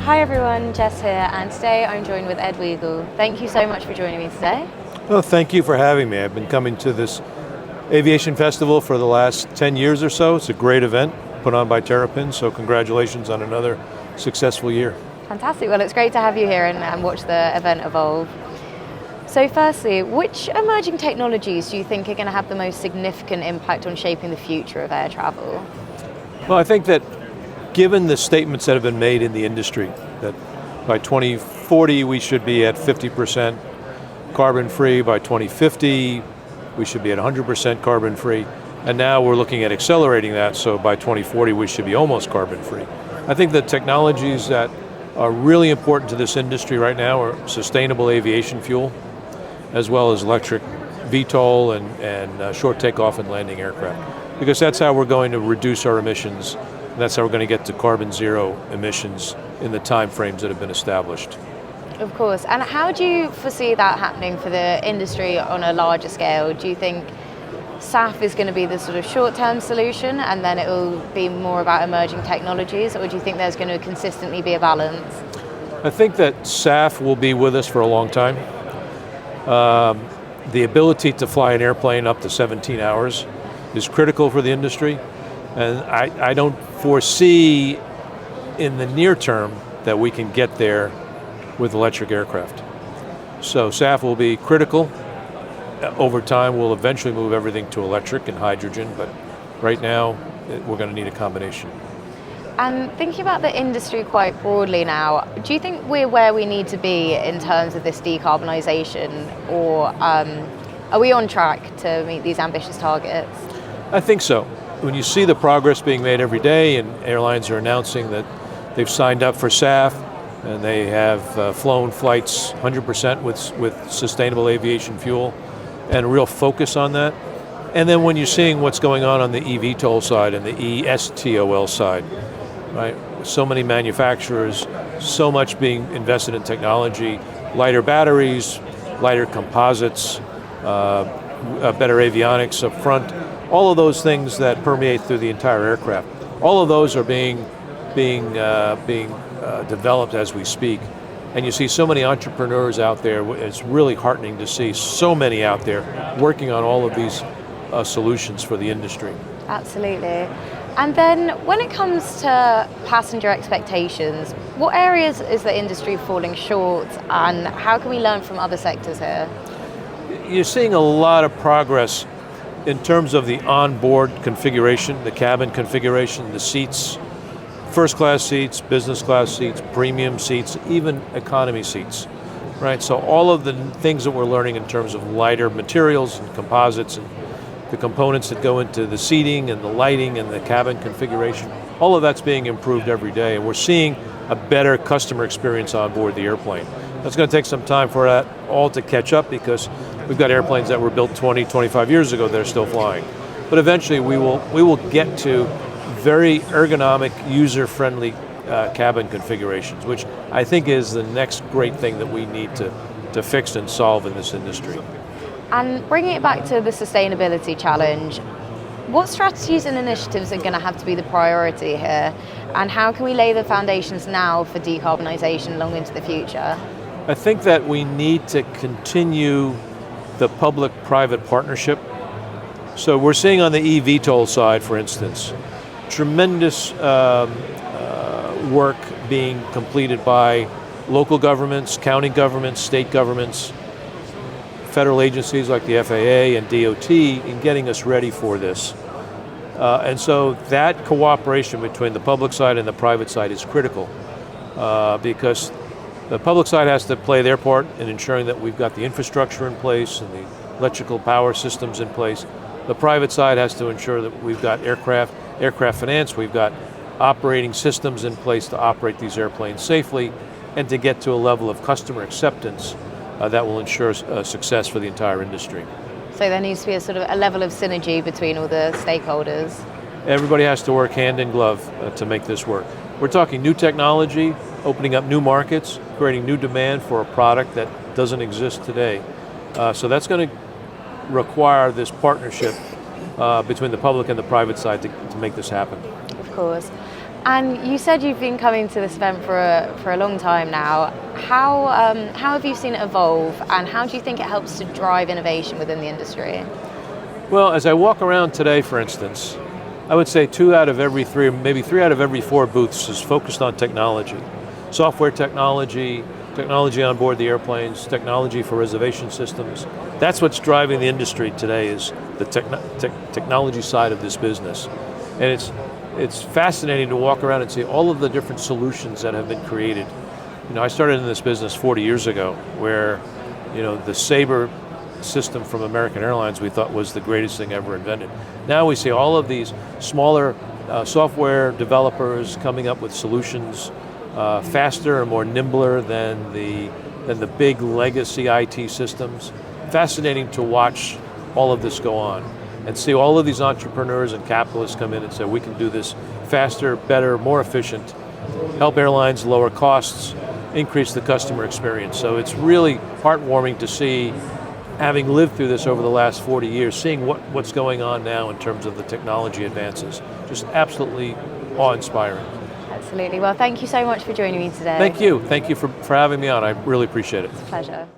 Hi everyone, Jess here, and today I'm joined with Ed Wegel. Thank you so much for joining me today. Well, thank you for having me. I've been coming to this Aviation Festival for the last 10 years or so. It's a great event put on by Terrapin, so congratulations on another successful year. Fantastic, well it's great to have you here and watch the event evolve. So firstly, which emerging technologies do you think are going to have the most significant impact on shaping the future of air travel? Well, I think that given the statements that have been made in the industry, that by 2040 we should be at 50% carbon free, by 2050 we should be at 100% carbon free, and now we're looking at accelerating that, so by 2040 we should be almost carbon free. I think the technologies that are really important to this industry right now are sustainable aviation fuel, as well as electric VTOL and short takeoff and landing aircraft. Because that's how we're going to reduce our emissions, and that's how we're going to get to carbon zero emissions in the time frames that have been established. Of course, and how do you foresee that happening for the industry on a larger scale? Do you think SAF is going to be the sort of short-term solution and then it will be more about emerging technologies, or do you think there's going to consistently be a balance? I think that SAF will be with us for a long time. The ability to fly an airplane up to 17 hours is critical for the industry, and I don't foresee in the near term that we can get there with electric aircraft. So SAF will be critical. Over time we'll eventually move everything to electric and hydrogen, but right now we're going to need a combination. And thinking about the industry quite broadly now, do you think we're where we need to be in terms of this decarbonisation, or are we on track to meet these ambitious targets? I think so. When you see the progress being made every day, and airlines are announcing that they've signed up for SAF, and they have flown flights 100% with sustainable aviation fuel, and a real focus on that. And then when you're seeing what's going on the eVTOL side and the eSTOL side, right? So many manufacturers, so much being invested in technology, lighter batteries, lighter composites, better avionics up front, all of those things that permeate through the entire aircraft. All of those are being developed as we speak. And you see so many entrepreneurs out there. It's really heartening to see so many out there working on all of these solutions for the industry. Absolutely. And then when it comes to passenger expectations, what areas is the industry falling short, and how can we learn from other sectors here? You're seeing a lot of progress in terms of the onboard configuration, the cabin configuration, the seats, first class seats, business class seats, premium seats, even economy seats, right? So all of the things that we're learning in terms of lighter materials and composites and the components that go into the seating and the lighting and the cabin configuration, all of that's being improved every day, and we're seeing a better customer experience on board the airplane. That's going to take some time for that all to catch up, because we've got airplanes that were built 20, 25 years ago that are still flying. But eventually we will get to very ergonomic, user-friendly cabin configurations, which I think is the next great thing that we need to fix and solve in this industry. And bringing it back to the sustainability challenge, what strategies and initiatives are going to have to be the priority here, and how can we lay the foundations now for decarbonisation long into the future? I think that we need to continue the public-private partnership. So we're seeing on the eVTOL side, for instance, tremendous work being completed by local governments, county governments, state governments, federal agencies like the FAA and DOT in getting us ready for this. And so that cooperation between the public side and the private side is critical, because the public side has to play their part in ensuring that we've got the infrastructure in place and the electrical power systems in place. The private side has to ensure that we've got aircraft finance, we've got operating systems in place to operate these airplanes safely and to get to a level of customer acceptance that will ensure success for the entire industry. So there needs to be a sort of a level of synergy between all the stakeholders. Everybody has to work hand in glove to make this work. We're talking new technology, opening up new markets, creating new demand for a product that doesn't exist today. So that's going to require this partnership between the public and the private side to make this happen. Of course. And you said you've been coming to this event for a long time now. How have you seen it evolve, and how do you think it helps to drive innovation within the industry? Well, as I walk around today, for instance, I would say 2 out of every 3, maybe 3 out of every 4 booths is focused on technology. Software technology, technology on board the airplanes, technology for reservation systems. That's what's driving the industry today, is the technology side of this business. And it's fascinating to walk around and see all of the different solutions that have been created. You know, I started in this business 40 years ago, where, you know, the Sabre system from American Airlines we thought was the greatest thing ever invented. Now we see all of these smaller software developers coming up with solutions faster and more nimbler than the big legacy IT systems. Fascinating to watch all of this go on and see all of these entrepreneurs and capitalists come in and say, we can do this faster, better, more efficient, help airlines lower costs, increase the customer experience. So it's really heartwarming to see, having lived through this over the last 40 years, seeing what's going on now in terms of the technology advances. Just absolutely awe-inspiring. Absolutely. Well, thank you so much for joining me today. Thank you. Thank you for having me on. I really appreciate it. It's a pleasure.